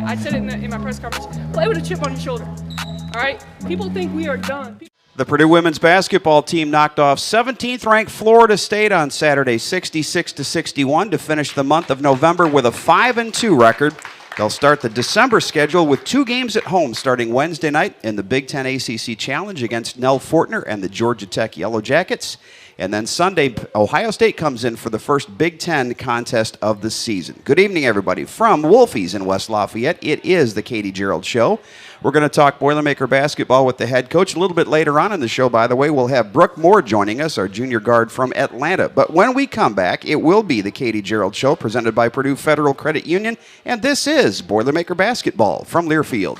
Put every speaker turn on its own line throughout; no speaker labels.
I said it in my press conference, play with a chip on your shoulder. All right? People think we are done.
The Purdue women's basketball team knocked off 17th-ranked Florida State on Saturday, 66-61, to finish the month of November with a 5-2 record. They'll start the December schedule with 2 games at home starting Wednesday night in the Big Ten ACC Challenge against Nell Fortner and the Georgia Tech Yellow Jackets. And then Sunday, Ohio State comes in for the first Big Ten contest of the season. Good evening, everybody. From Wolfies in West Lafayette, it is the Katie Gearlds Show. We're going to talk Boilermaker basketball with the head coach. A little bit later on in the show, by the way, we'll have Brooke Moore joining us, our junior guard from Atlanta. But when we come back, it will be the Katie Gearlds Show presented by Purdue Federal Credit Union. And this is Boilermaker basketball from Learfield.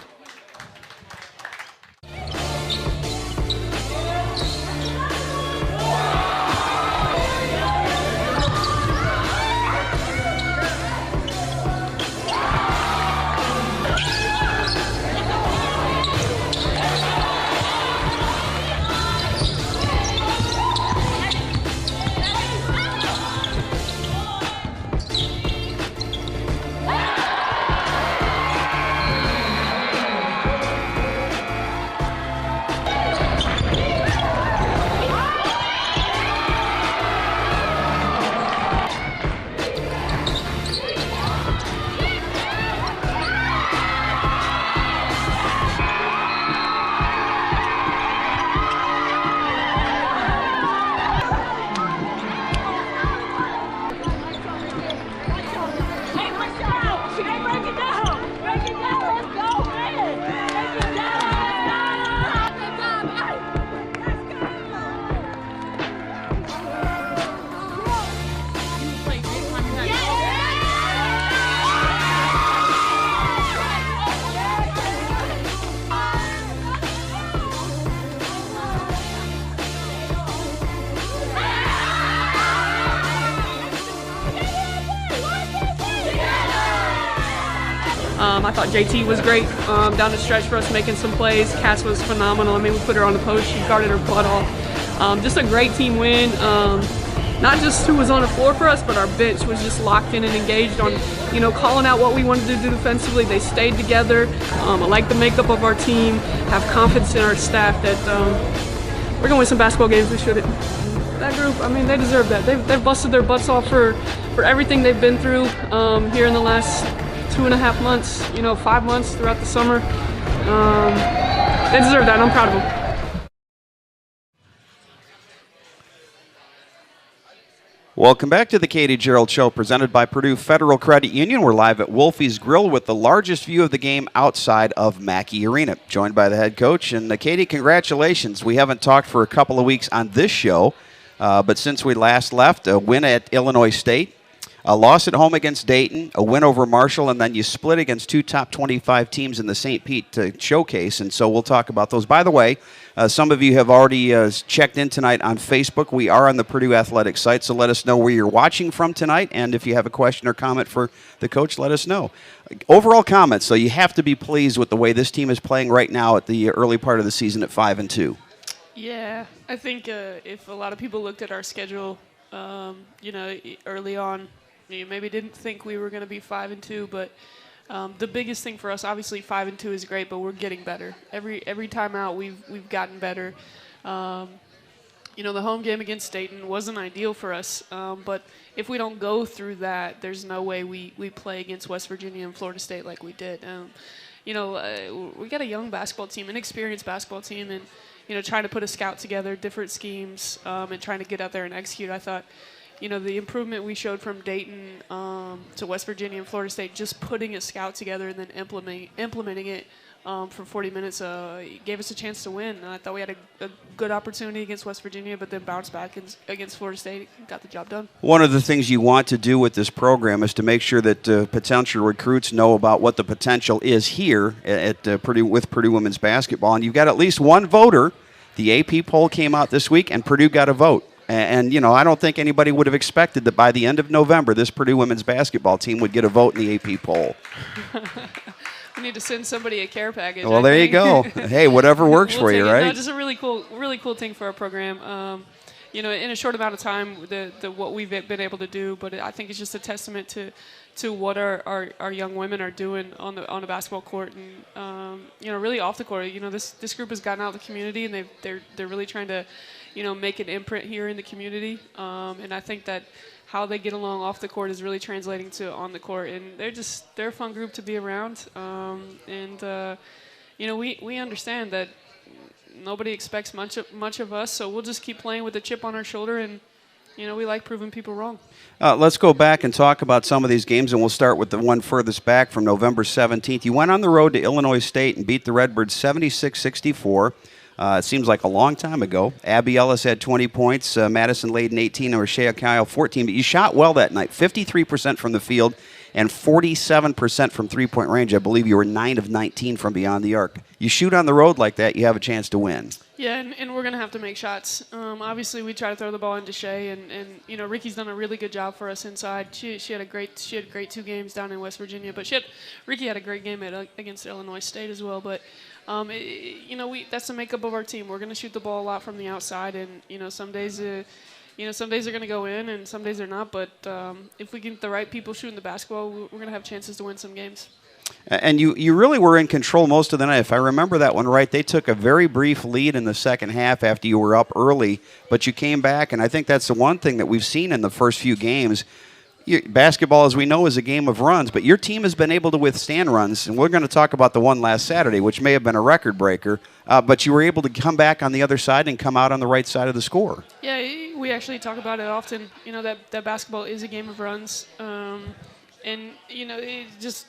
I thought JT was great down the stretch for us, making some plays. Cass was phenomenal. I mean, we put her on the post. She guarded her butt off. Just a great team win. Not just who was on the floor for us, but our bench was just locked in and engaged on, calling out what we wanted to do defensively. They stayed together. I like the makeup of our team. Have confidence in our staff that we're going to win some basketball games. We should. That group, I mean, they deserve that. They've busted their butts off for everything they've been through here in the last 2.5 months, 5 months throughout the summer. They deserve that, and I'm proud of them.
Welcome back to the Katie Gearlds Show presented by Purdue Federal Credit Union. We're live at Wolfies Grill with the largest view of the game outside of Mackey Arena. Joined by the head coach. And Katie, congratulations. We haven't talked for a couple of weeks on this show, but since we last left, a win at Illinois State, a loss at home against Dayton, a win over Marshall, and then you split against 2 top 25 teams in the St. Pete showcase, and so we'll talk about those. By the way, some of you have already checked in tonight on Facebook. We are on the Purdue Athletics site, so let us know where you're watching from tonight, and if you have a question or comment for the coach, let us know. Overall comments, so you have to be pleased with the way this team is playing right now at the early part of the season at 5-2.
Yeah, I think if a lot of people looked at our schedule, early on, you maybe didn't think we were going to be 5-2, but the biggest thing for us, obviously 5-2 is great, but we're getting better. Every time out, we've gotten better. The home game against Dayton wasn't ideal for us, but if we don't go through that, there's no way we play against West Virginia and Florida State like we did. We got a young basketball team, inexperienced basketball team, and trying to put a scout together, different schemes, and trying to get out there and execute. I thought, the improvement we showed from Dayton to West Virginia and Florida State, just putting a scout together and then implementing it for 40 minutes gave us a chance to win. I thought we had a good opportunity against West Virginia, but then bounced back against Florida State and got the job done. One
of the things you want to do with this program is to make sure that potential recruits know about what the potential is here at Purdue with Purdue women's basketball. And you've got at least one voter. The AP poll came out this week, and Purdue got a vote. And, I don't think anybody would have expected that by the end of November, this Purdue women's basketball team would get a vote in the AP poll.
We need to send somebody a care package.
Well, there you go. Hey, whatever works for you, right?
No, just a really cool thing for our program. in a short amount of time, what we've been able to do. But I think it's just a testament to what our young women are doing on the basketball court and really off the court. This group has gotten out of the community, and they're really trying to make an imprint here in the community. And I think that how they get along off the court is really translating to on the court, and they're a fun group to be around. We understand that nobody expects much of us, so we'll just keep playing with a chip on our shoulder, and we like proving people wrong.
Let's go back and talk about some of these games, and we'll start with the one furthest back from November 17th. You went on the road to Illinois State and beat the Redbirds 76-64. It seems like a long time ago. Abby Ellis had 20 points, Madison Layden 18, and Rashea Kyle 14. But you shot well that night, 53% from the field and 47% from three-point range. I believe you were 9 of 19 from beyond the arc. You shoot on the road like that, you have a chance to win.
Yeah, and we're going to have to make shots. Obviously, we try to throw the ball into Shea, and Ricky's done a really good job for us inside. She had a great 2 games down in West Virginia, but Ricky had a great game against Illinois State as well. But that's the makeup of our team. We're going to shoot the ball a lot from the outside, and some days they're going to go in, and some days they're not. But if we get the right people shooting the basketball, we're going to have chances to win some games.
And you really were in control most of the night. If I remember that one right, they took a very brief lead in the second half after you were up early, but you came back, and I think that's the one thing that we've seen in the first few games. Basketball, as we know, is a game of runs, but your team has been able to withstand runs, and we're going to talk about the one last Saturday, which may have been a record breaker, but you were able to come back on the other side and come out on the right side of the score.
Yeah, we actually talk about it often, that basketball is a game of runs, and it just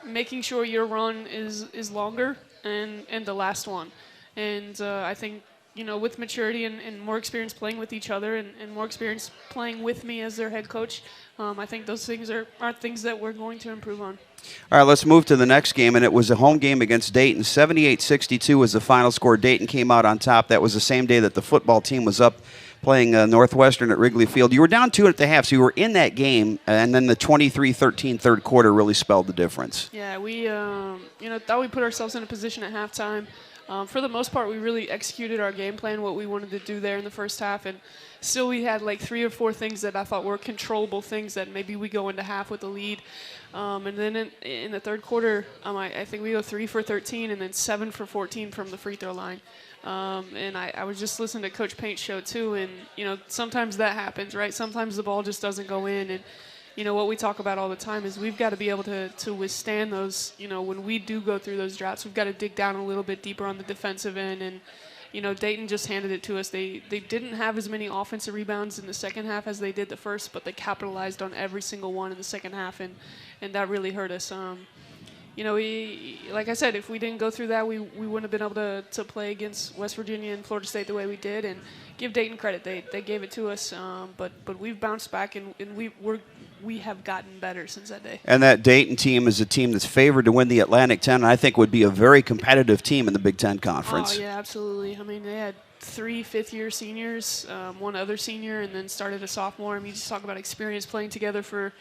making sure your run is longer and the last one. And I think, with maturity and more experience playing with each other and more experience playing with me as their head coach, I think those things are things that we're going to improve on.
All right, let's move to the next game, and it was a home game against Dayton. 78-62 was the final score. Dayton came out on top. That was the same day that the football team was up playing Northwestern at Wrigley Field. You were down 2 at the half, so you were in that game, and then the 23-13 third quarter really spelled the difference.
Yeah, we thought we put ourselves in a position at halftime. For the most part, we really executed our game plan, what we wanted to do there in the first half, and still we had like 3 or 4 things that I thought were controllable things that maybe we go into half with a lead. And then in the third quarter, I think we go 3 for 13 and then 7 for 14 from the free throw line. And I was just listening to Coach Paint's show too, and sometimes that happens, right? Sometimes the ball just doesn't go in, and what we talk about all the time is we've got to be able to withstand those. When we do go through those droughts, we've got to dig down a little bit deeper on the defensive end. And Dayton just handed it to us. They didn't have as many offensive rebounds in the second half as they did the first, but they capitalized on every single one in the second half, and that really hurt us. Like I said, if we didn't go through that, we wouldn't have been able to play against West Virginia and Florida State the way we did. And give Dayton credit, they gave it to us, but we've bounced back, and we have gotten better since that day. And
that Dayton team is a team that's favored to win the Atlantic 10, and I think would be a very competitive team in the Big Ten Conference.
Oh, yeah, absolutely. I mean, they had 3 fifth-year seniors, 1 other senior, and then started a sophomore. I mean, you just talk about experience playing together for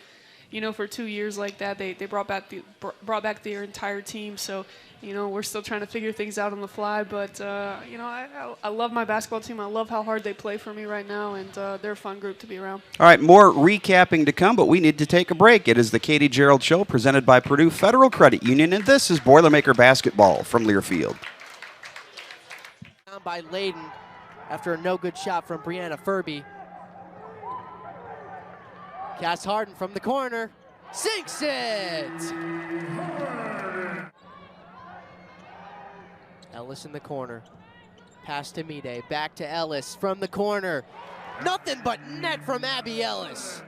2 years like that. They brought back their entire team. So, we're still trying to figure things out on the fly. But, I love my basketball team. I love how hard they play for me right now, and they're a fun group to be around.
All right, more recapping to come, but we need to take a break. It is the Katie Gearlds Show presented by Purdue Federal Credit Union, and this is Boilermaker Basketball from Learfield.
Down by Layden after a no-good shot from Brianna Furby. Cass Hardin from the corner, sinks it! Ellis in the corner, pass to Mide, back to Ellis from the corner. Nothing but net from Abby Ellis.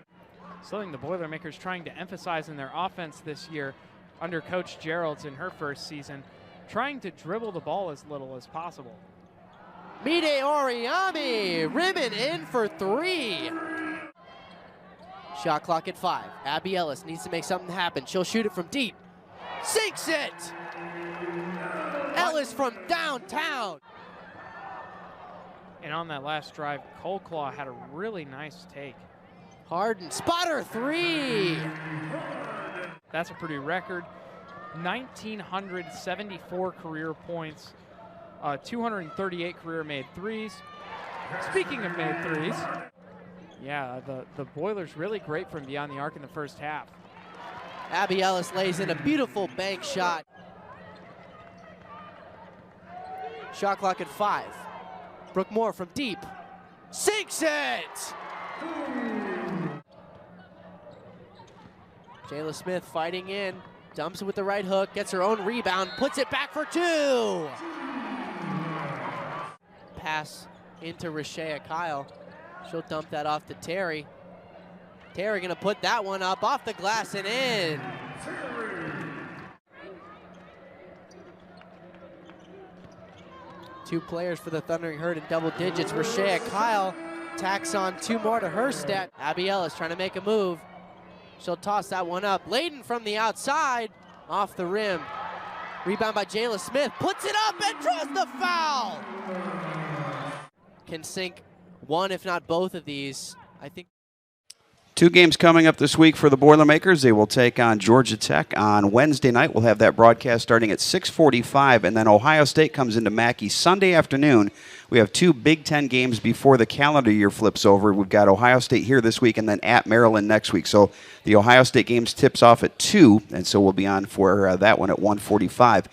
Something the Boilermakers trying to emphasize in their offense this year under Coach Gearlds in her first season, trying to dribble the ball as little as possible.
Mide Oriami, ribbon in for 3. Shot clock at 5. Abby Ellis needs to make something happen. She'll shoot it from deep. Sinks it! Ellis from downtown.
And on that last drive, Coleclaw had a really nice take.
Hardin, spotter 3.
That's a Purdue record. 1,974 career points, 238 career made threes, Speaking of made threes, yeah, the Boilers really great from beyond the arc in the first half.
Abby Ellis lays in a beautiful bank shot. Shot clock at 5. Brooke Moore from deep. Sinks it! Jayla Smith fighting in. Dumps it with the right hook. Gets her own rebound. Puts it back for 2. Pass into Rashea Kyle. She'll dump that off to Terry. Terry gonna put that one up off the glass and in. Two players for the Thundering Herd in double digits. Rashea Kyle tacks on 2 more to her stat. Abby Ellis trying to make a move. She'll toss that one up. Layden from the outside, off the rim. Rebound by Jayla Smith, puts it up and draws the foul. Can sink one, if not both of these. I think
2 games coming up this week for the Boilermakers. They will take on Georgia Tech on Wednesday night. We'll have that broadcast starting at 6:45, and then Ohio State comes into Mackey Sunday afternoon. We have 2 Big Ten games before the calendar year flips over. We've got Ohio State here this week and then at Maryland next week. So the Ohio State games tips off at 2, and so we'll be on for that one at 1:45.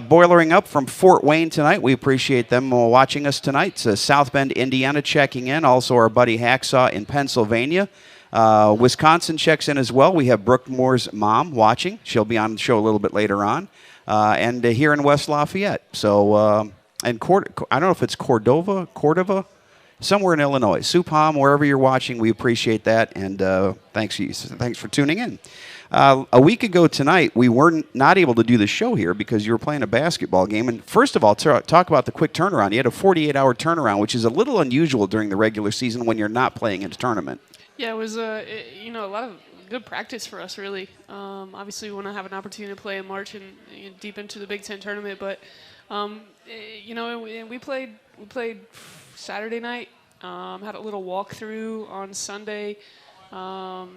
Boilering up from Fort Wayne tonight. We appreciate them watching us tonight. South Bend, Indiana checking in. Also our buddy Hacksaw in Pennsylvania. Wisconsin checks in as well. We have Brooke Moore's mom watching. She'll be on the show a little bit later on. And here in West Lafayette. So, and I don't know if it's Cordova, somewhere in Illinois. Supam, wherever you're watching, we appreciate that. And thanks for tuning in. A week ago tonight, we were not able to do the show here because you were playing a basketball game. And first of all, talk about the quick turnaround. You had a 48-hour turnaround, which is a little unusual during the regular season when you're not playing in a tournament.
Yeah, it was a lot of good practice for us, really. Obviously, we want to have an opportunity to play in March and deep into the Big Ten tournament. But we played Saturday night. Had a little walkthrough on Sunday. Or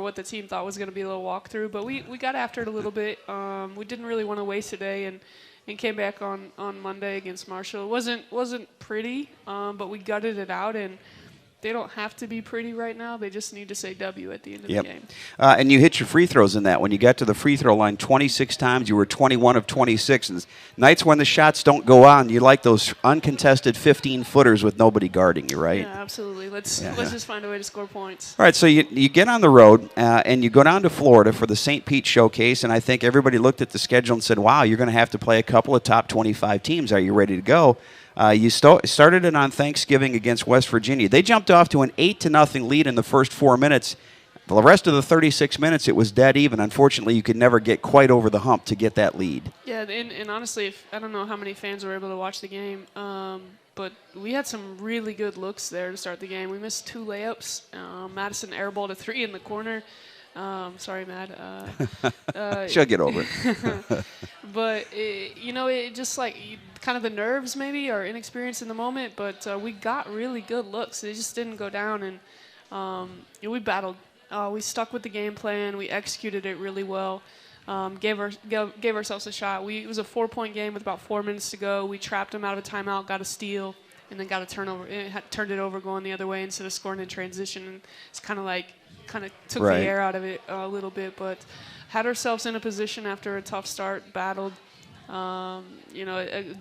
what the team thought was going to be a little walkthrough. But we got after it a little bit. We didn't really want to waste a day and came back on Monday against Marshall. It wasn't pretty, but we gutted it out, and they don't have to be pretty right now. They just need to say W at the end of the game.
And you hit your free throws in that. When you got to the free throw line 26 times, you were 21 of 26. And nights when the shots don't go on, you like those uncontested 15-footers with nobody guarding you, right?
Yeah, absolutely. Let's just find a way to score points.
All right, so you get on the road, and you go down to Florida for the St. Pete Showcase, and I think everybody looked at the schedule and said, wow, you're going to have to play a couple of top 25 teams. Are you ready to go? You started it on Thanksgiving against West Virginia. They jumped off to an 8-0 lead in the first 4 minutes. The rest of the 36 minutes, it was dead even. Unfortunately, you could never get quite over the hump to get that lead. Yeah,
and honestly, I don't know how many fans were able to watch the game, but we had some really good looks there to start the game. We missed 2 layups. Madison airballed a 3 in the corner. Sorry, Mad.
She'll get over it.
But, it just like kind of the nerves maybe or inexperience in the moment, but we got really good looks. They just didn't go down, and we battled. We stuck with the game plan. We executed it really well. Gave ourselves a shot. It was a 4-point game with about 4 minutes to go. We trapped them out of a timeout, got a steal, and then got a turnover. Turned it over going the other way instead of scoring in transition. And it's kind of took the air out of it a little bit, but had ourselves in a position after a tough start, battled. A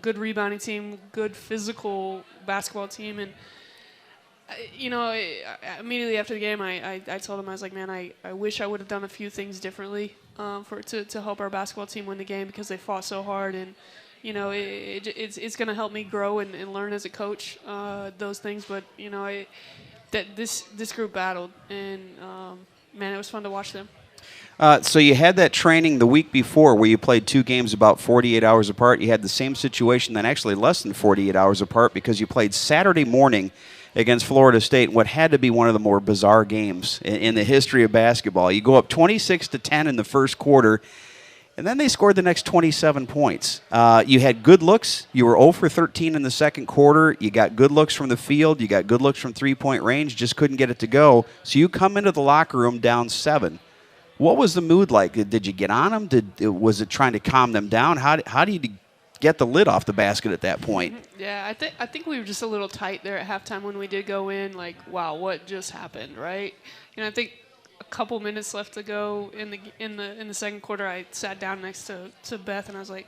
good rebounding team, good physical basketball team, and immediately after the game, I told him, I was like, man, I wish I would have done a few things differently to help our basketball team win the game because they fought so hard, and it's going to help me grow and learn as a coach those things, but this group battled, and man, it was fun to watch them.
So you had that training the week before where you played 2 games about 48 hours apart. You had the same situation, then actually less than 48 hours apart, because you played Saturday morning against Florida State, what had to be one of the more bizarre games in the history of basketball. You go up 26-10 in the first quarter, and then they scored the next 27 points. You had good looks. You were 0 for 13 in the second quarter. You got good looks from the field. You got good looks from three-point range. Just couldn't get it to go. So you come into the locker room down 7. What was the mood like? Did you get on them? Was it trying to calm them down? How do you get the lid off the basket at that point.
Yeah, I think we were just a little tight there at halftime when we did go in. Like, wow, what just happened, right? I think a couple minutes left to go in the second quarter. I sat down next to Beth and I was like,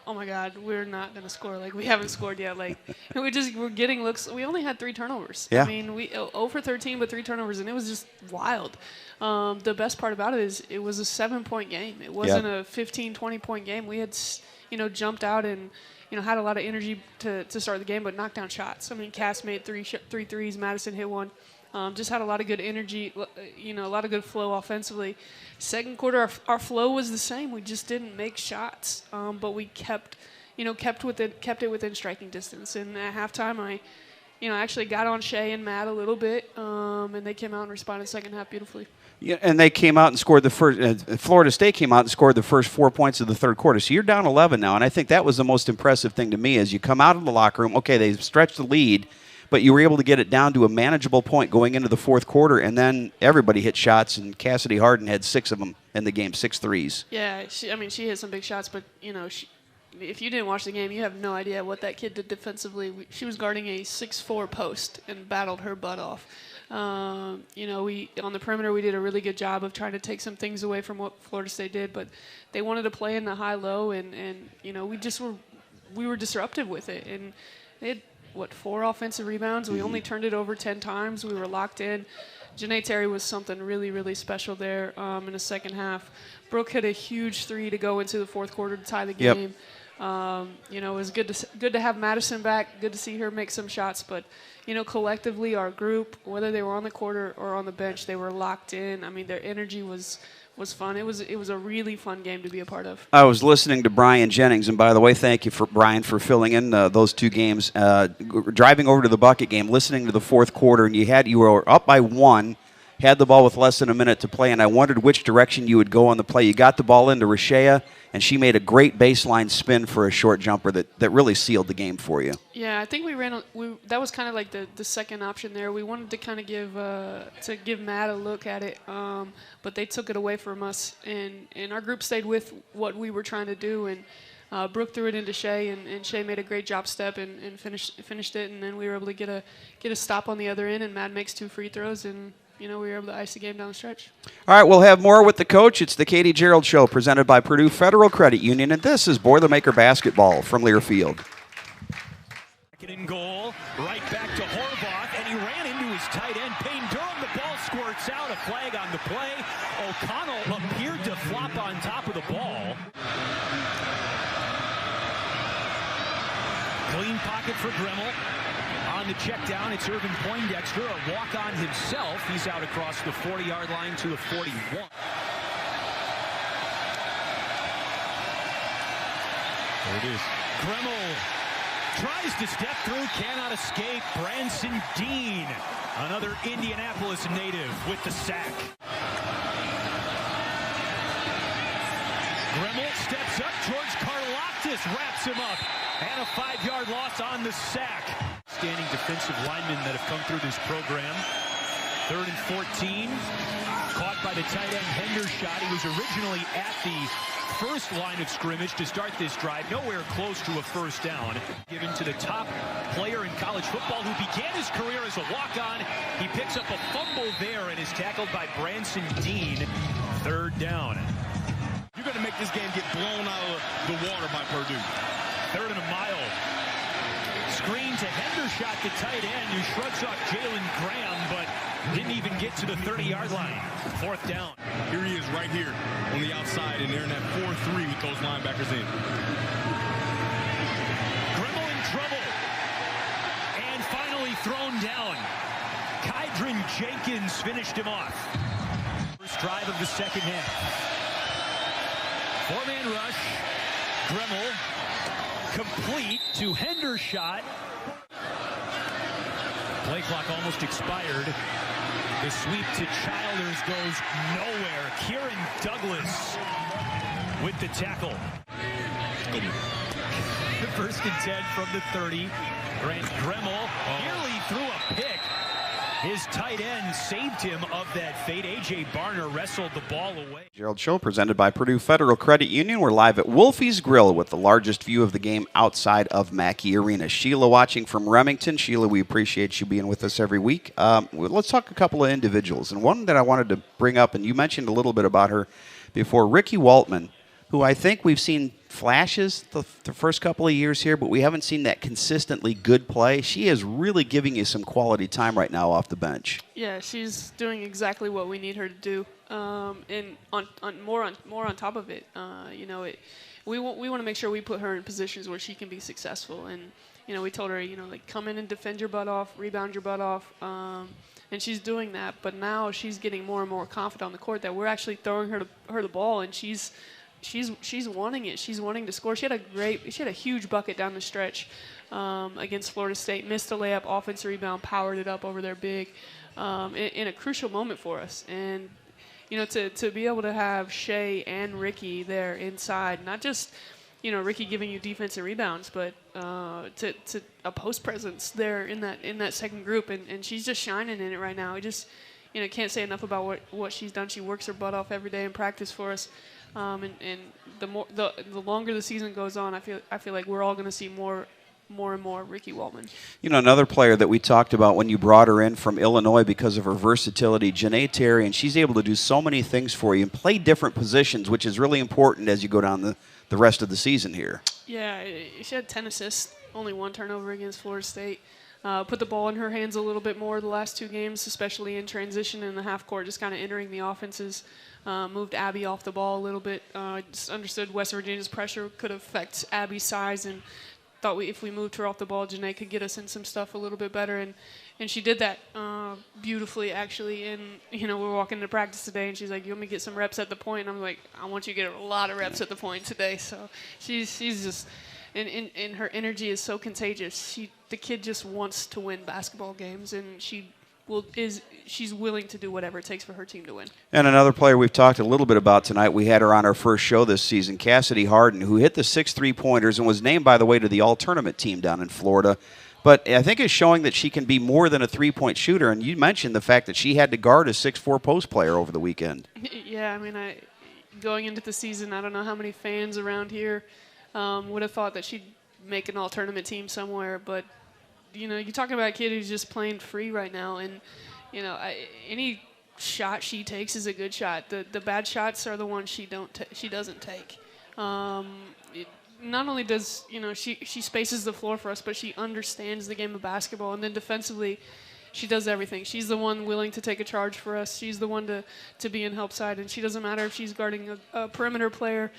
oh my God, we're not gonna score. Like, we haven't scored yet. Like, we're getting looks. We only had 3 turnovers.
Yeah.
I mean, we 0 for 13, but 3 turnovers, and it was just wild. The best part about it is it was a 7-point game. It wasn't a 15, 20-point game. We had, jumped out and, had a lot of energy to start the game, but knocked down shots. I mean, Cass made 3 threes. Madison hit 1. Just had a lot of good energy, a lot of good flow offensively. Second quarter, our flow was the same. We just didn't make shots, but we kept it within striking distance. And at halftime, I actually got on Shea and Matt a little bit, and they came out and responded second half beautifully.
Yeah, and they came out and scored the first. Florida State came out and scored the first 4 points of the third quarter. So you're down 11 now, and I think that was the most impressive thing to me as you come out of the locker room. Okay, they stretched the lead, but you were able to get it down to a manageable point going into the fourth quarter, and then everybody hit shots, and Cassidy Hardin had 6 of them in the game, 6 threes.
Yeah, she hit some big shots, but, if you didn't watch the game, you have no idea what that kid did defensively. She was guarding a 6'4" post and battled her butt off. We on the perimeter, we did a really good job of trying to take some things away from what Florida State did, but they wanted to play in the high-low, and we were disruptive with it. And they had, 4 offensive rebounds. We only turned it over 10 times. We were locked in. Janae Terry was something really, really special there in the second half. Brooke hit a huge 3 to go into the fourth quarter to tie the game. It was good to have Madison back. Good to see her make some shots. But, collectively, our group, whether they were on the court or on the bench, they were locked in. I mean, their energy was fun. It was a really fun game to be a part of.
I was listening to Brian Jennings, and by the way, thank you, Brian, for filling in those 2 games. Driving over to the bucket game, listening to the fourth quarter, and you were up by 1, had the ball with less than a minute to play, and I wondered which direction you would go on the play. You got the ball into Rashea, and she made a great baseline spin for a short jumper that really sealed the game for you.
Yeah, I think that was kind of like the second option there. We wanted to kind of give Matt a look at it, but they took it away from us, and our group stayed with what we were trying to do. And Brooke threw it into Shea, and Shea made a great drop step and finished it, and then we were able to get a stop on the other end, and Matt makes 2 free throws, and we were able to ice the game down the stretch. All
right, we'll have more with the coach. It's the Katie Gearlds Show presented by Purdue Federal Credit Union, and this is Boilermaker basketball from Learfield.
Second and goal, right back to Horvath, and he ran into his tight end, Payne Durham. The ball squirts out, a flag on the play. O'Connell appeared to flop on top of the ball. Clean pocket for Grimmel. On the check down, it's Irvin Poindexter, a walk-on himself. He's out across the 40-yard line to the 41. There it is. Grimmel tries to step through, cannot escape. Branson Dean, another Indianapolis native, with the sack. Grimmel steps up. George Karlaftis wraps him up. And a 5-yard loss on the sack. Standing defensive linemen that have come through this program. 3rd and 14. Caught by the tight end Hendershot. He was originally at the first line of scrimmage to start this drive. Nowhere close to a first down. Given to the top player in college football who began his career as a walk-on. He picks up a fumble there and is tackled by Branson Dean. 3rd down.
You're going to make this game get blown out of the water by Purdue.
3rd and a mile. Screen to Hendershot, the tight end, who shrugs off Jalen Graham, but didn't even get to the 30-yard line. 4th down.
Here he is right here on the outside, and they're in that 4-3 with those linebackers in.
Grimmel in trouble. And finally thrown down. Kydron Jenkins finished him off. First drive of the second half. 4-man rush. Grimmel complete to Hendershot. Play clock almost expired. The sweep to Childers goes nowhere. Kieran Douglas with the tackle. First and 10 from the 30. Grant Grimmel nearly threw a pick. His tight end saved him of that fate. A.J. Barner wrestled the ball away.
Gearlds Show presented by Purdue Federal Credit Union. We're live at Wolfies Grill with the largest view of the game outside of Mackey Arena. Sheila watching from Remington. Sheila, we appreciate you being with us every week. Let's talk a couple of individuals. And one that I wanted to bring up, and you mentioned a little bit about her before, Ricky Waltman, who I think we've seen flashes the first couple of years here, but we haven't seen that consistently good play. She is really giving you some quality time right now off the bench.
Yeah, she's doing exactly what we need her to do, and more on top of it. We want to make sure we put her in positions where she can be successful. And we told her, like, come in and defend your butt off, rebound your butt off, and she's doing that. But now she's getting more and more confident on the court that we're actually throwing her the ball, and she's wanting it. She's wanting to score. She had a huge bucket down the stretch against Florida State. Missed a layup, offensive rebound, powered it up over there big in a crucial moment for us. And to be able to have Shay and Ricky there inside, not just Ricky giving you defensive rebounds, but to a post presence there in that second group, and she's just shining in it right now. We just can't say enough about what she's done. She works her butt off every day in practice for us. And the longer the season goes on, I feel like we're all going to see more and more Ricky Waltman.
Another player that we talked about when you brought her in from Illinois because of her versatility, Janae Terry, and she's able to do so many things for you and play different positions, which is really important as you go down the rest of the season here.
Yeah, she had 10 assists, only 1 turnover against Florida State. Put the ball in her hands a little bit more the last 2 games, especially in transition in the half court, just kind of entering the offenses. Moved Abby off the ball a little bit. Just understood West Virginia's pressure could affect Abby's size, and thought if we moved her off the ball, Janae could get us in some stuff a little bit better, and she did that beautifully, actually. And we're walking into practice today, and she's like, "You want me to get some reps at the point?" And I'm like, "I want you to get a lot of reps at the point today." So she's just, and her energy is so contagious. The kid just wants to win basketball games, and she's willing to do whatever it takes for her team to win.
And another player we've talked a little bit about tonight, we had her on our first show this season, Cassidy Hardin, who hit the 6 3-pointers and was named, by the way, to the all-tournament team down in Florida. But I think it's showing that she can be more than a 3-point shooter, and you mentioned the fact that she had to guard a 6'4" post player over the weekend.
Yeah, I mean, going into the season, I don't know how many fans around here would have thought that she'd make an all-tournament team somewhere, but you're talking about a kid who's just playing free right now, and any shot she takes is a good shot. The bad shots are the ones she doesn't take. Not only does she spaces the floor for us, but she understands the game of basketball, and then defensively, she does everything. She's the one willing to take a charge for us. She's the one to be in help side, and she doesn't matter if she's guarding a perimeter player.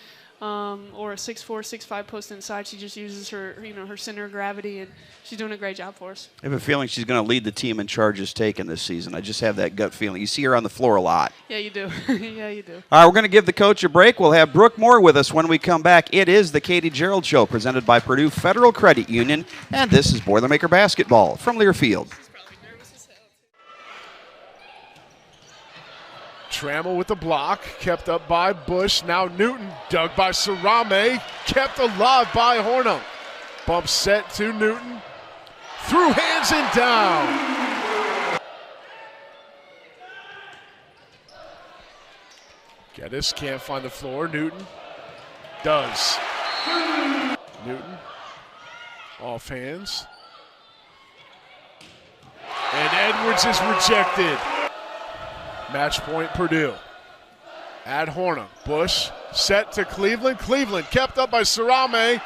Or a 6'4", 6'5" post inside. She just uses her center of gravity, and she's doing a great job for us.
I have a feeling she's going to lead the team in charges taken this season. I just have that gut feeling. You see her on the floor a lot.
Yeah, you do. Yeah, you do.
All right, we're going to give the coach a break. We'll have Brooke Moore with us when we come back. It is the Katie Gearlds Show presented by Purdue Federal Credit Union, and this is Boilermaker Basketball from Learfield.
Trammell with the block, kept up by Bush. Now Newton, dug by Sarame, kept alive by Hornung. Bump set to Newton. Through hands and down. Geddes can't find the floor. Newton does. Newton off hands. And Edwards is rejected. Match point Purdue. At Hornung. Bush set to Cleveland. Cleveland kept up by Sarame,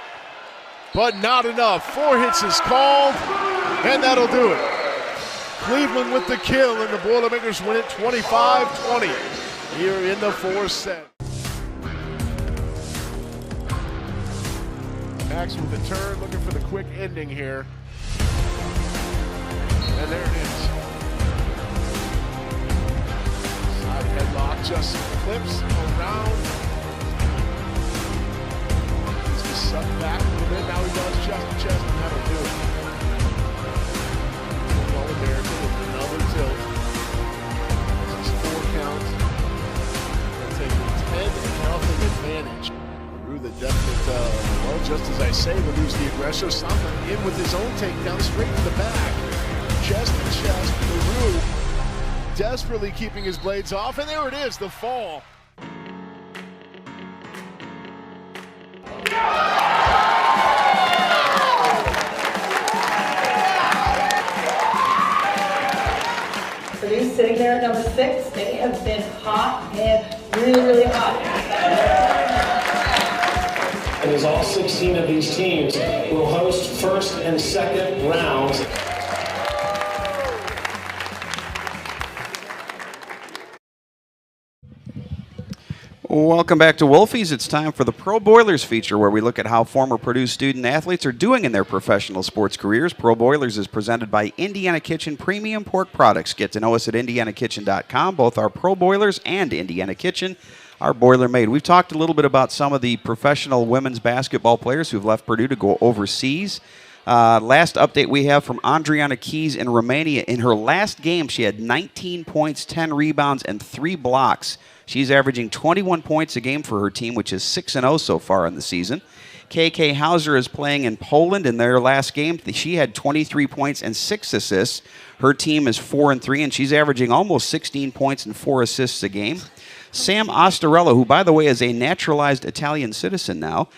but not enough. 4 hits is called, and that'll do it. Cleveland with the kill, and the Boilermakers win it 25-20 here in the 4th set. Max with the turn, looking for the quick ending here. And there it is. Headlock, Justin flips around. He's just sucked back a little bit. Now he does chest to chest, and that'll do it. American with another tilt. This is 4 counts. They'll take a 10-0 advantage. Through the definite, well, just as I say, we'll use the aggressor. Sondland in with his own takedown straight to the back. chest to chest. Peru desperately keeping his blades off, and there it is, the fall.
Purdue's sitting there at number 6. They have been hot and really, really hot.
And as all 16 of these teams will host first and second rounds.
Welcome back to Wolfies. It's time for the Pro Boilers feature, where we look at how former Purdue student athletes are doing in their professional sports careers. Pro Boilers is presented by Indiana Kitchen Premium Pork Products. Get to know us at indianakitchen.com. Both our Pro Boilers and Indiana Kitchen are boiler made. We've talked a little bit about some of the professional women's basketball players who've left Purdue to go overseas. Last update we have from Andriana Keys in Romania. In her last game, she had 19 points, 10 rebounds, and 3 blocks. She's averaging 21 points a game for her team, which is 6-0 so far in the season. KK Hauser is playing in Poland. In their last game, she had 23 points and 6 assists. Her team is 4-3, and she's averaging almost 16 points and 4 assists a game. Sam Ostarello, who, by the way, is a naturalized Italian citizen now,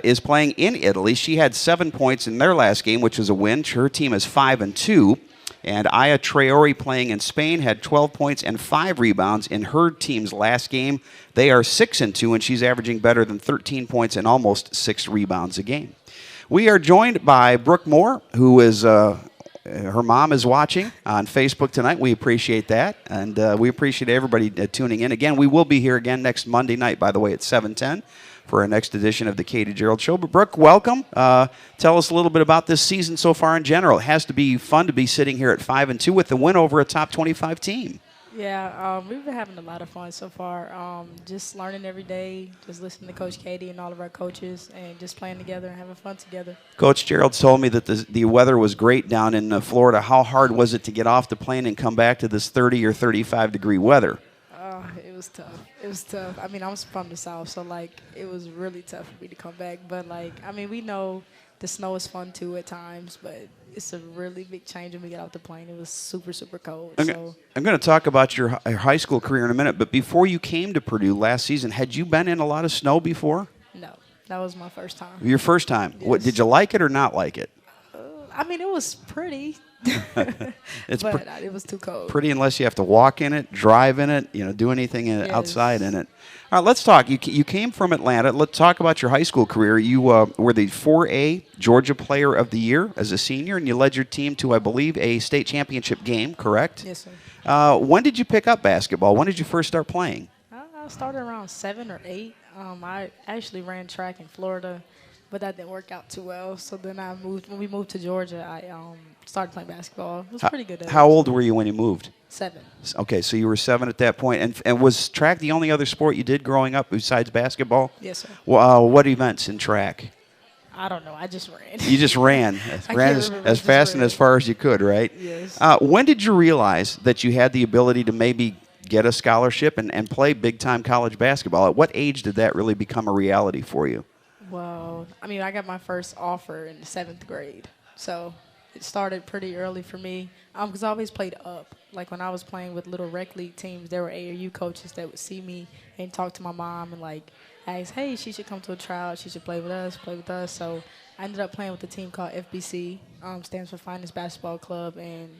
is playing in Italy. She had 7 points in their last game, which was a win. Her team is 5-2. And Aya Traore, playing in Spain, had 12 points and 5 rebounds in her team's last game. They are 6-2, and she's averaging better than 13 points and almost 6 rebounds a game. We are joined by Brooke Moore, who is her mom is watching on Facebook tonight. We appreciate that, and we appreciate everybody tuning in. Again, we will be here again next Monday night, by the way, at 7:10 for our next edition of the Katie Gearlds Show. But Brooke, welcome. Tell us a little bit about this season so far in general. It has to be fun to be sitting here at 5-2 with the win over a top 25 team.
Yeah, we've been having a lot of fun so far. Just learning every day, just listening to Coach Katie and all of our coaches, and just playing together and having fun together.
Coach Gearlds told me that the weather was great down in Florida. How hard was it to get off the plane and come back to this 30 or 35 degree weather?
It was tough. It was tough. I mean, I'm from the South, so, it was really tough for me to come back. But, we know the snow is fun, too, at times, but it's a really big change when we get off the plane. It was super, super cold.
I'm going to talk about your high school career in a minute, but before you came to Purdue last season, had you been in a lot of snow before?
No, that was my first time.
Your first time.
Yes.
What, did you like it or not like it?
It was pretty.
It
was too cold.
Pretty unless you have to walk in it, drive in it, do anything outside in it. All right, let's talk. You came from Atlanta. Let's talk about your high school career. You were the 4A Georgia Player of the Year as a senior, and you led your team to, I believe, a state championship game, correct?
Yes, sir.
When did you pick up basketball? When did you first start playing?
I started around 7 or 8. I actually ran track in Florida, but that didn't work out too well. So then when we moved to Georgia, I started playing basketball. It was pretty good at it.
How old were you when you moved?
7.
Okay, so you were 7 at that point. And was track the only other sport you did growing up besides basketball?
Yes, sir.
What events in track?
I don't know. I just ran.
You just ran. Ran as fast and as far as you could, right?
Yes.
When did you realize that you had the ability to maybe get a scholarship and play big-time college basketball? At what age did that really become a reality for you?
Well, I got my first offer in the 7th grade. So it started pretty early for me because I always played up. Like when I was playing with little rec league teams, there were AAU coaches that would see me and talk to my mom and ask, hey, she should come to a tryout. She should play with us. So I ended up playing with a team called FBC, stands for Finest Basketball Club, and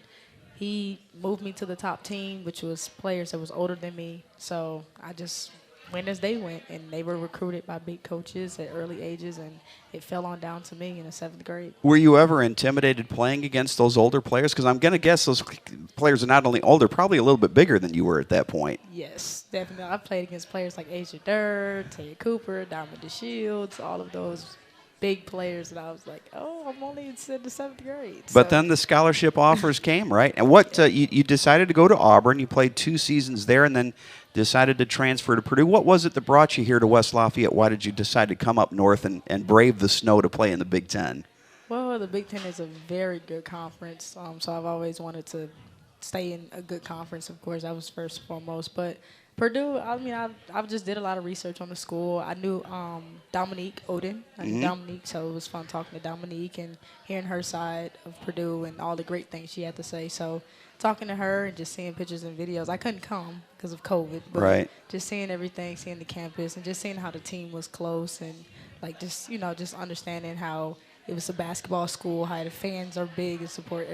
he moved me to the top team, which was players that was older than me. So I just went as they went, and they were recruited by big coaches at early ages, and it fell on down to me in the 7th grade.
Were you ever intimidated playing against those older players? Because I'm going to guess those players are not only older, probably a little bit bigger than you were at that point.
Yes, definitely. I played against players like Asia Durr, Taya Cooper, Diamond DeShields, all of those big players, and I was like, I'm only in the 7th grade.
But then the scholarship offers came, right? And what you decided to go to Auburn. You played 2 seasons there and then decided to transfer to Purdue. What was it that brought you here to West Lafayette? Why did you decide to come up north and brave the snow to play in the Big Ten?
Well, the Big Ten is a very good conference, so I've always wanted to stay in a good conference, of course. That was first and foremost. But Purdue, I mean, I just did a lot of research on the school. I knew Dominique Oden. I knew Dominique, so it was fun talking to Dominique and hearing her side of Purdue and all the great things she had to say. So talking to her and just seeing pictures and videos. I couldn't come because of COVID, but just seeing everything, seeing the campus, and just seeing how the team was close and, like, just, you know, just understanding how it was a basketball school, how the fans are big and support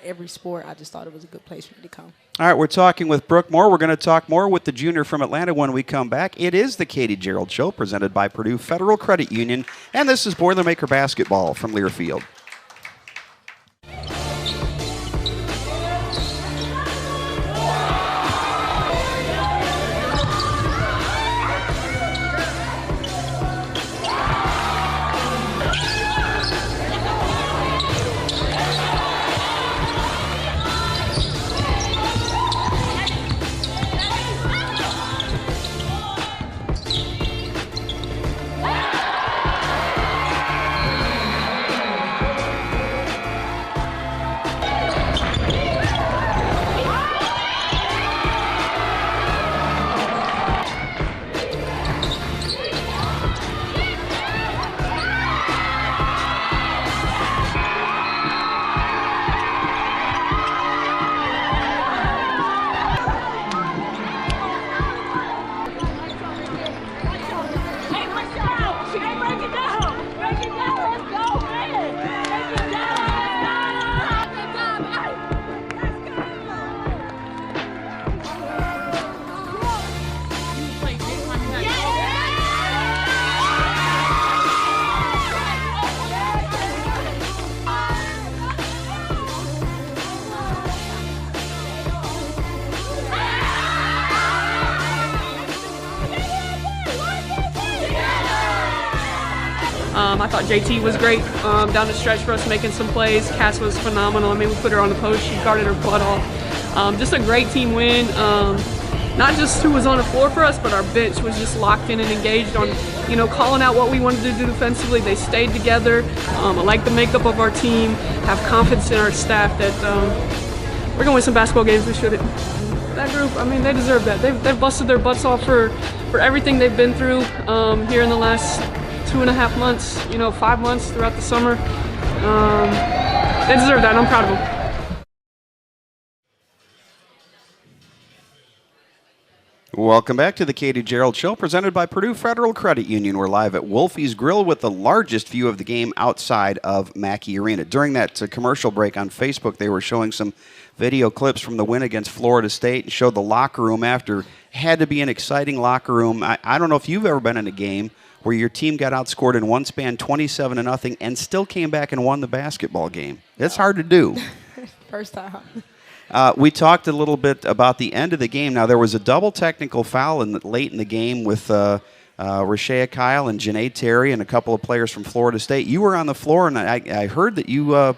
every sport. I just thought it was a good place for me to come.
All right, we're talking with Brooke Moore. We're going to talk more with the junior from Atlanta when we come back. It is the Katie Gearlds Show presented by Purdue Federal Credit Union, and this is Boilermaker Basketball from Learfield.
I thought JT was great down the stretch for us, making some plays. Cass was phenomenal. I mean, we put her on the post. She guarded her butt off. Just a great team win. Not just who was on the floor for us, but our bench was just locked in and engaged on, you know, calling out what we wanted to do defensively. They stayed together. I like the makeup of our team. Have confidence in our staff that we're going to win some basketball games. We shouldn't. That group, I mean, they deserve that. They've busted their butts off for everything they've been through here in the last 2.5 months, you know, 5 months throughout the summer. They deserve that, and I'm proud of them.
Welcome back to the Katie Gearlds Show, presented by Purdue Federal Credit Union. We're live at Wolfies Grill with the largest view of the game outside of Mackey Arena. During that commercial break on Facebook, they were showing some video clips from the win against Florida State and showed the locker room after. Had to be an exciting locker room. I don't know if you've ever been in a game where your team got outscored in one span 27-0 and still came back and won the basketball game. It's hard to do.
First time.
We talked a little bit about the end of the game. Now, there was a double technical foul late in the game with Rashea Kyle and Janae Terry and a couple of players from Florida State. You were on the floor, and I heard that you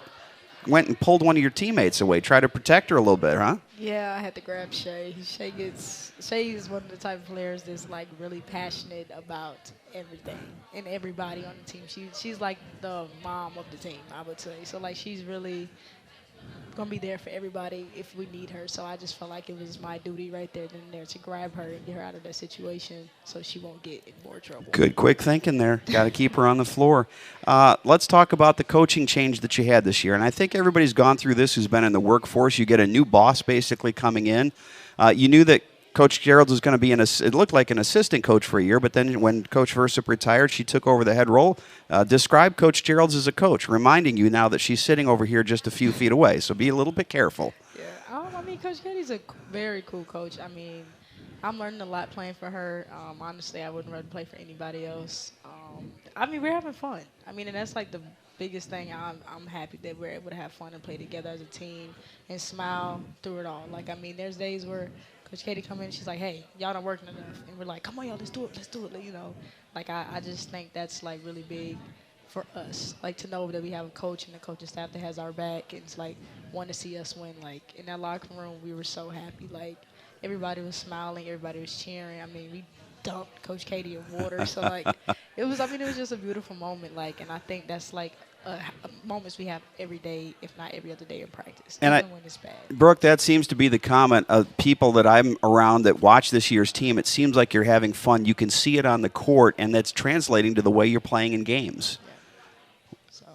went and pulled one of your teammates away, tried to protect her a little bit, huh?
Yeah, I had to grab Shay. Shay is one of the type of players that's, like, really passionate about everything and everybody on the team. She's like the mom of the team, I would say. So, like, she's really going to be there for everybody if we need her. So I just felt like it was my duty right there and there to grab her and get her out of that situation so she won't get in more trouble.
Good quick thinking there. Got to keep her on the floor. Let's talk about the coaching change that you had this year. And I think everybody's gone through this who's been in the workforce. You get a new boss basically coming in. You knew that Coach Gearlds was going to be it looked like an assistant coach for a year, but then when Coach Versup retired, she took over the head role. Describe Coach Gearlds as a coach, reminding you now that she's sitting over here just a few feet away, so be a little bit careful.
Yeah, I mean, Coach Katie's a very cool coach. I mean, I'm learning a lot playing for her. Honestly, I wouldn't rather play for anybody else. I mean, we're having fun. I mean, and that's like the biggest thing. I'm happy that we're able to have fun and play together as a team and smile through it all. Like, I mean, there's days where Coach Katie come in and she's like, hey, y'all not working enough. And we're like, come on, y'all, let's do it. You know, like, I just think that's, like, really big for us. Like, to know that we have a coach and a coaching staff that has our back. And it's, like, want to see us win. Like, in that locker room, we were so happy. Like, everybody was smiling. Everybody was cheering. I mean, we dumped Coach Katie in water. So, like, it was just a beautiful moment. Like, and I think that's, like, moments we have every day, if not every other day in practice.
And
even when it's bad.
Brooke, that seems to be the comment of people that I'm around that watch this year's team. It seems like you're having fun. You can see it on the court, and that's translating to the way you're playing in games.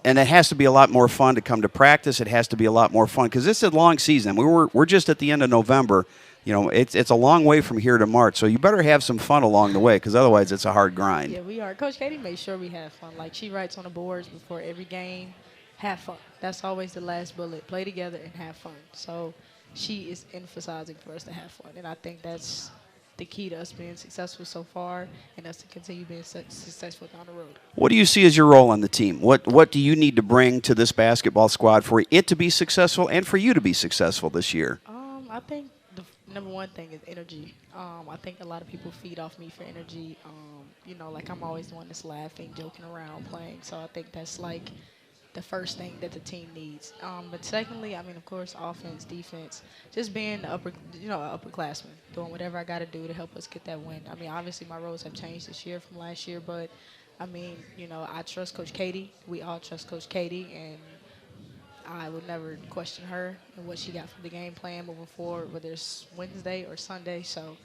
And it has to be a lot more fun to come to practice. It has to be a lot more fun because this is a long season. We're just at the end of November. You know, it's a long way from here to March, so you better have some fun along the way because otherwise it's a hard grind.
Yeah, we are. Coach Katie made sure we have fun. Like, she writes on the boards before every game, have fun. That's always the last bullet. Play together and have fun. So she is emphasizing for us to have fun, and I think that's the key to us being successful so far and us to continue being successful down the road.
What do you see as your role on the team? What do you need to bring to this basketball squad for it to be successful and for you to be successful this year?
I think the number one thing is energy. I think a lot of people feed off me for energy. You know, like I'm always the one that's laughing, joking around, playing. So I think that's like the first thing that the team needs. But secondly, I mean, of course, offense, defense, just being upperclassman, doing whatever I got to do to help us get that win. I mean, obviously my roles have changed this year from last year, but I mean, you know, I trust Coach Katie. We all trust Coach Katie, and I would never question her and what she got for the game plan moving forward, whether it's Wednesday or Sunday. So,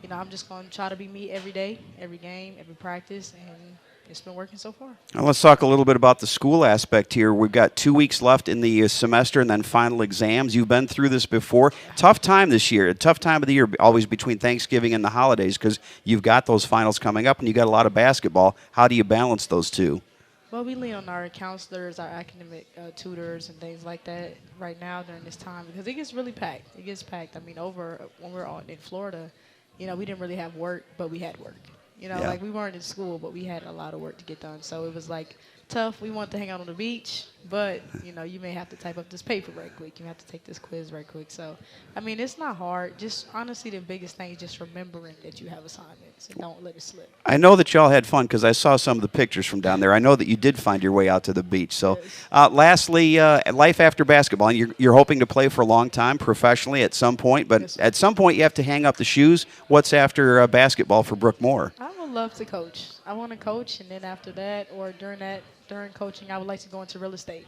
you know, I'm just going to try to be me every day, every game, every practice, and it's been working so far.
Now let's talk a little bit about the school aspect here. We've got 2 weeks left in the semester and then final exams. You've been through this before. Tough time this year, a tough time of the year, always between Thanksgiving and the holidays because you've got those finals coming up and you've got a lot of basketball. How do you balance those two?
Well, we lean on our counselors, our academic tutors, and things like that right now during this time because it gets really packed. It gets packed. I mean, when we're in Florida, you know, we didn't really have work, but we had work. You know, like we weren't in school, but we had a lot of work to get done. So it was like tough. We wanted to hang out on the beach, but, you know, you may have to type up this paper right quick. You have to take this quiz right quick. So, I mean, it's not hard. Just honestly, the biggest thing is just remembering that you have assignments and don't let it slip.
I know that y'all had fun because I saw some of the pictures from down there. I know that you did find your way out to the beach. So, lastly, life after basketball. And you're hoping to play for a long time professionally at some point, but at some point you have to hang up the shoes. What's after basketball for Brooke Moore?
I would love to coach. I want to coach, and then after that or during coaching, I would like to go into real estate,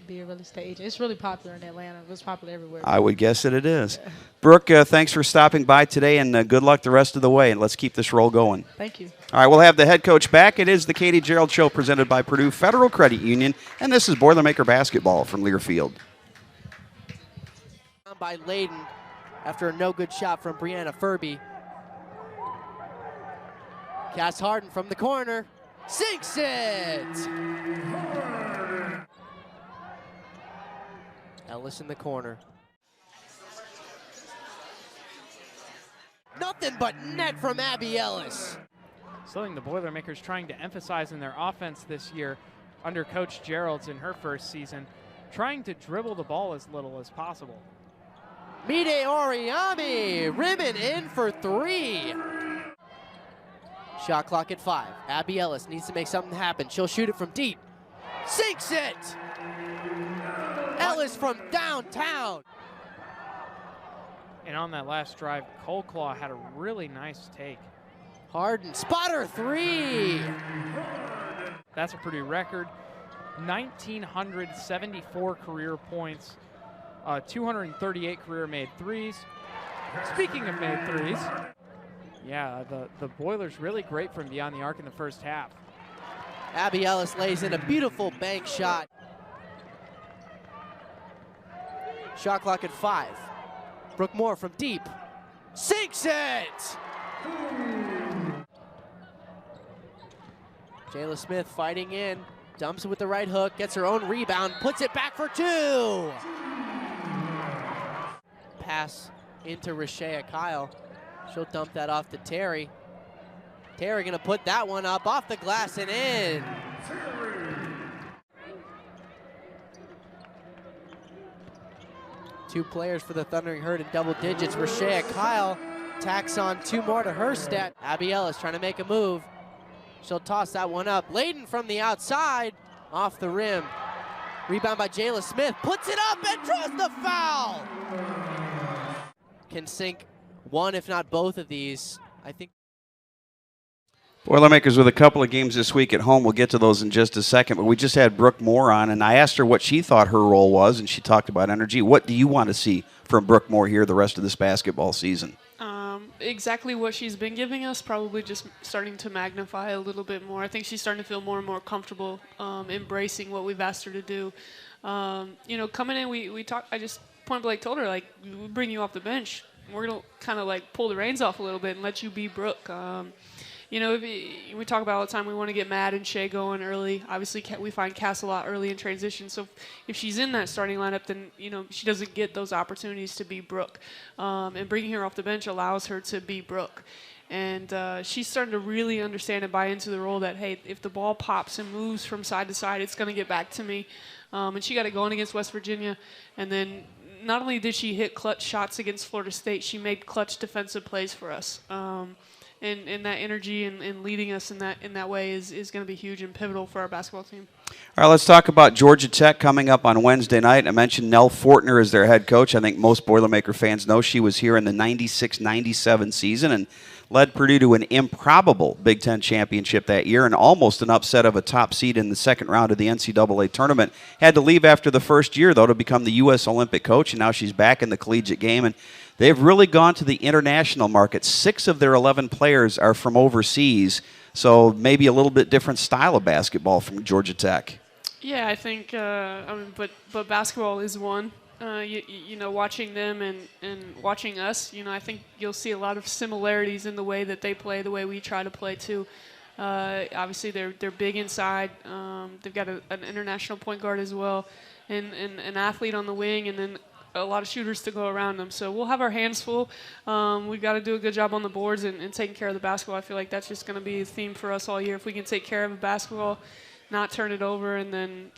be a real estate agent. It's really popular in Atlanta. It's popular everywhere.
I would guess that it is. Yeah. Brooke, thanks for stopping by today, and good luck the rest of the way, and let's keep this roll going.
Thank you.
All right, we'll have the head coach back. It is the Katie Gearlds Show presented by Purdue Federal Credit Union, and this is Boilermaker Basketball from Learfield.
By Layden after a no-good shot from Brianna Furby. Cass Hardin from the corner. Sinks it! Ellis in the corner. Nothing but net from Abby Ellis.
Something the Boilermakers trying to emphasize in their offense this year under Coach Gearlds in her first season, trying to dribble the ball as little as possible.
Mide Oriami, ribbon in for 3. Shot clock at 5. Abby Ellis needs to make something happen. She'll shoot it from deep. Sinks it! Ellis from downtown.
And on that last drive, Coleclaw had a really nice take.
Hardin, spotter 3.
That's a Purdue record. 1,974 career points. 238 career made threes. Speaking of made threes, yeah, the Boilers really great from beyond the arc in the first half.
Abby Ellis lays in a beautiful bank shot. Shot clock at 5. Brooke Moore from deep. Sinks it! Jayla Smith fighting in. Dumps it with the right hook. Gets her own rebound. Puts it back for 2. Pass into Rashea Kyle. She'll dump that off to Terry. Terry gonna put that one up off the glass and in. Two players for the Thundering Herd in double digits. Rashea Kyle tacks on 2 more to her stat. Abby Ellis trying to make a move. She'll toss that one up. Layden from the outside, off the rim. Rebound by Jayla Smith, puts it up and draws the foul. Can sink one, if not both of these. I think
Boilermakers with a couple of games this week at home. We'll get to those in just a second. But we just had Brooke Moore on, and I asked her what she thought her role was, and she talked about energy. What do you want to see from Brooke Moore here the rest of this basketball season?
Exactly what she's been giving us, probably just starting to magnify a little bit more. I think she's starting to feel more and more comfortable embracing what we've asked her to do. Coming in, we talked. I just point blank told her, like, we'll bring you off the bench. We're going to kind of like pull the reins off a little bit and let you be Brooke. We talk about all the time we want to get Matt and Shea going early. Obviously, we find Cass a lot early in transition. So if she's in that starting lineup, then she doesn't get those opportunities to be Brooke. And bringing her off the bench allows her to be Brooke. And she's starting to really understand and buy into the role that, hey, if the ball pops and moves from side to side, it's going to get back to me. And she got it going against West Virginia. And then not only did she hit clutch shots against Florida State, she made clutch defensive plays for us. And that energy and leading us in that way is going to be huge and pivotal for our basketball team.
All right, let's talk about Georgia Tech coming up on Wednesday night. I mentioned Nell Fortner as their head coach. I think most Boilermaker fans know she was here in the 96-97 season and led Purdue to an improbable Big Ten championship that year and almost an upset of a top seed in the second round of the NCAA tournament. Had to leave after the first year, though, to become the U.S. Olympic coach, and now she's back in the collegiate game. And they've really gone to the international market. 6 of their 11 players are from overseas, so maybe a little bit different style of basketball from Georgia Tech.
Yeah, I think, but basketball is one. Watching them and watching us, I think you'll see a lot of similarities in the way that they play, the way we try to play too. Obviously, they're big inside. They've got an international point guard as well, and an athlete on the wing, and then a lot of shooters to go around them. So we'll have our hands full. We've got to do a good job on the boards and taking care of the basketball. I feel like that's just going to be a theme for us all year. If we can take care of the basketball, not turn it over, and then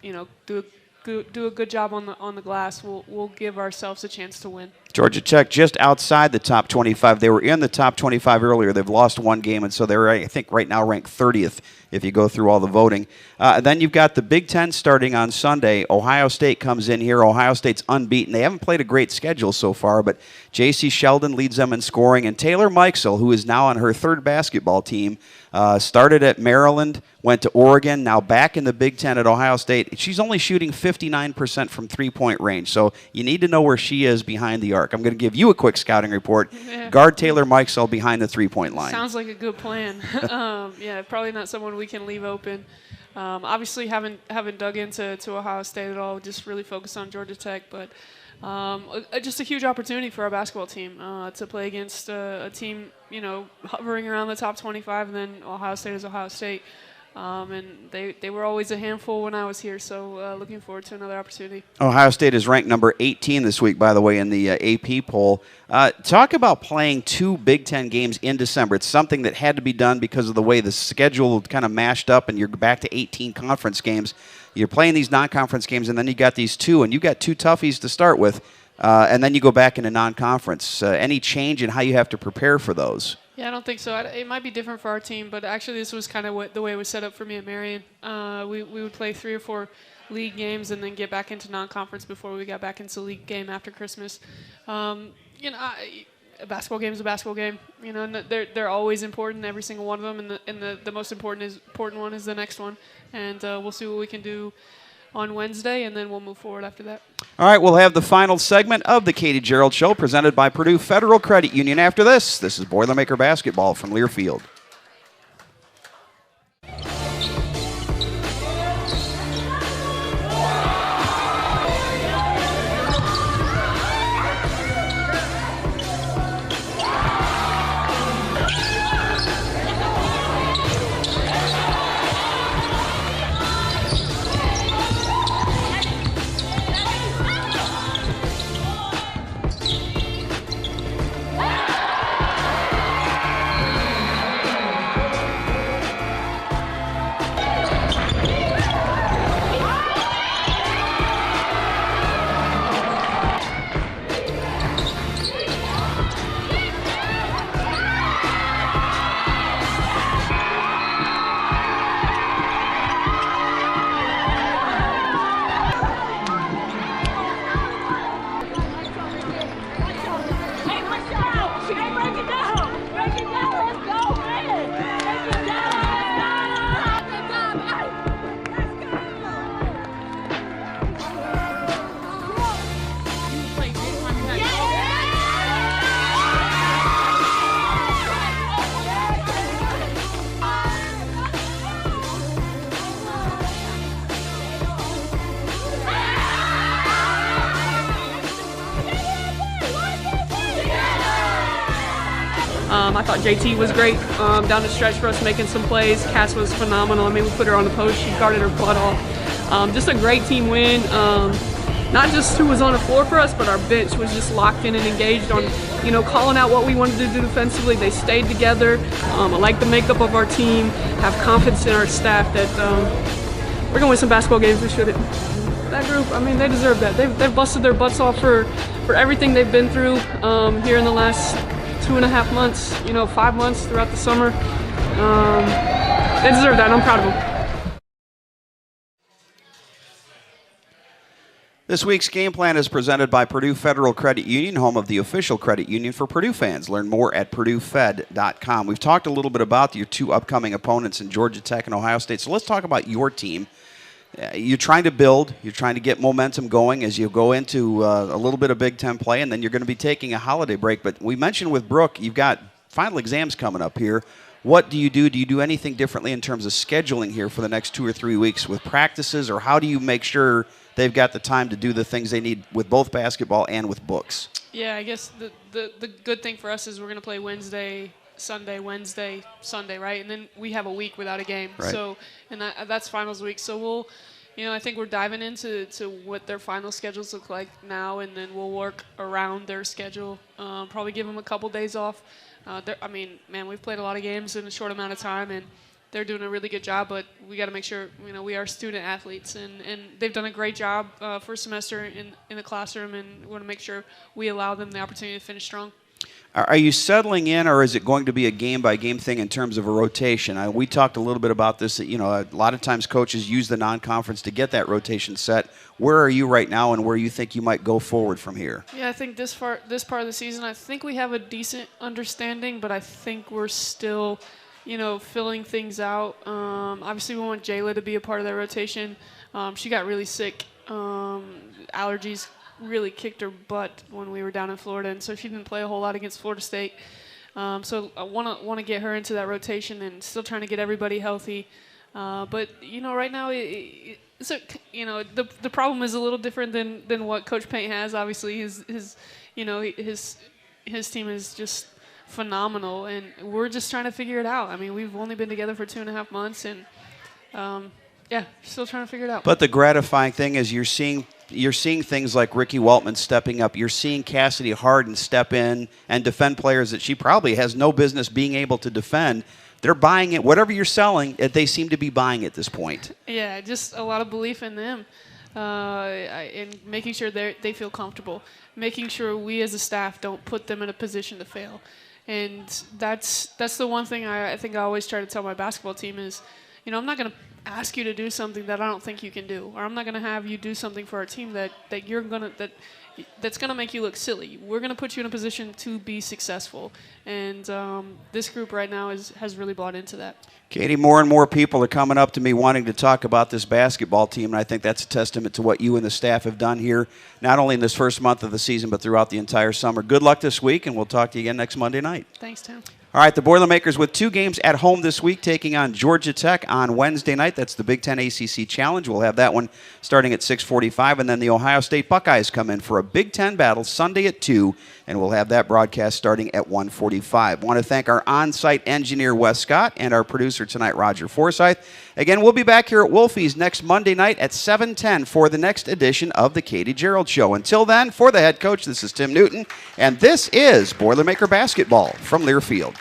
do a good job on the glass, we'll give ourselves a chance to win.
Georgia Tech just outside the top 25. They were in the top 25 earlier. They've lost one game, and so they're, I think, right now ranked 30th if you go through all the voting. Then you've got the Big Ten starting on Sunday. Ohio State comes in here. Ohio State's unbeaten. They haven't played a great schedule so far, but J.C. Sheldon leads them in scoring, and Taylor Mikesell, who is now on her third basketball team, started at Maryland, went to Oregon, now back in the Big Ten at Ohio State. She's only shooting 59% from three-point range, so you need to know where she is behind the arc. I'm going to give you a quick scouting report.
Yeah.
Guard Taylor Mikesell behind the three-point line.
Sounds like a good plan. Yeah, probably not someone we can leave open. Obviously, haven't dug into Ohio State at all. Just really focused on Georgia Tech, but just a huge opportunity for our basketball team to play against a team, hovering around the top 25, and then Ohio State is Ohio State. And they were always a handful when I was here, so looking forward to another opportunity. Ohio
State is ranked number 18 this week, by the way, in the AP poll. Talk about playing 2 Big Ten games in December. It's something that had to be done because of the way the schedule kind of mashed up, and you're back to 18 conference games. You're playing these non-conference games, and then you got these 2, and you got 2 toughies to start with, and then you go back into non-conference. Any change in how you have to prepare for those?
Yeah, I don't think so. It might be different for our team, but actually this was kind of the way it was set up for me at Marion. We would play 3 or 4 league games and then get back into non-conference before we got back into league game after Christmas. A basketball game is a basketball game. And they're always important, every single one of them, and the most important one is the next one. And we'll see what we can do on Wednesday, and then we'll move forward after that.
All right, we'll have the final segment of the Katie Gearlds Show presented by Purdue Federal Credit Union after this. This is Boilermaker Basketball from Learfield.
I thought JT was great down the stretch for us, making some plays. Cass was phenomenal. I mean, we put her on the post. She guarded her butt off. Just a great team win. Not just who was on the floor for us, but our bench was just locked in and engaged on, calling out what we wanted to do defensively. They stayed together. I like the makeup of our team, have confidence in our staff that we're going to win some basketball games. We should. That group, I mean, they deserve that. They've busted their butts off for everything they've been through here in the last 2.5 months, 5 months throughout the summer. They deserve that, and I'm proud of them.
This week's game plan is presented by Purdue Federal Credit Union, home of the official credit union for Purdue fans. Learn more at purduefed.com. We've talked a little bit about your two upcoming opponents in Georgia Tech and Ohio State, so let's talk about your team. You're trying to build, you're trying to get momentum going as you go into a little bit of Big Ten play, and then you're going to be taking a holiday break. But we mentioned with Brooke, you've got final exams coming up here. What do you do? Do you do anything differently in terms of scheduling here for the next 2 or 3 weeks with practices, or how do you make sure they've got the time to do the things they need with both basketball and with books?
Yeah, I guess the good thing for us is we're going to play Wednesday, Sunday, Wednesday, Sunday, right? And then we have a week without a game.
Right.
So, and that's finals week. So we'll, I think we're diving into what their final schedules look like now, and then we'll work around their schedule. Probably give them a couple days off. We've played a lot of games in a short amount of time, and they're doing a really good job, but we got to make sure, we are student athletes, and they've done a great job first semester in the classroom, and we want to make sure we allow them the opportunity to finish strong.
Are you settling in, or is it going to be a game-by-game thing in terms of a rotation? We talked a little bit about this, that, a lot of times coaches use the non-conference to get that rotation set. Where are you right now, and where you think you might go forward from here?
Yeah, I think this part of the season, I think we have a decent understanding, but I think we're still – filling things out. Obviously, we want Jayla to be a part of that rotation. She got really sick. Allergies really kicked her butt when we were down in Florida, and so she didn't play a whole lot against Florida State. So I want to get her into that rotation, and still trying to get everybody healthy. But right now, the problem is a little different than what Coach Paint has. Obviously, his team is just phenomenal, and we're just trying to figure it out. I mean, we've only been together for 2.5 months, and still trying to figure it out.
But the gratifying thing is you're seeing things like Ricky Waltman stepping up. You're seeing Cassidy Hardin step in and defend players that she probably has no business being able to defend. They're buying it. Whatever you're selling, they seem to be buying at this point.
Yeah, just a lot of belief in them, and making sure they feel comfortable, making sure we as a staff don't put them in a position to fail. And that's the one thing I think I always try to tell my basketball team is, I'm not going to ask you to do something that I don't think you can do, or I'm not going to have you do something for our team that's going to make you look silly. We're going to put you in a position to be successful, and this group right now has really bought into that.
Katie, more and more people are coming up to me wanting to talk about this basketball team, and I think that's a testament to what you and the staff have done here, not only in this first month of the season, but throughout the entire summer. Good luck this week, and we'll talk to you again next Monday night.
Thanks, Tim.
All right, the Boilermakers with 2 games at home this week, taking on Georgia Tech on Wednesday night. That's the Big Ten ACC Challenge. We'll have that one starting at 6:45, and then the Ohio State Buckeyes come in for a Big Ten battle Sunday at 2, and we'll have that broadcast starting at 1:45. I want to thank our on-site engineer, Wes Scott, and our producer tonight, Roger Forsyth. Again, we'll be back here at Wolfies next Monday night at 7:10 for the next edition of the Katie Gearlds Show. Until then, for the head coach, this is Tim Newton, and this is Boilermaker Basketball from Learfield.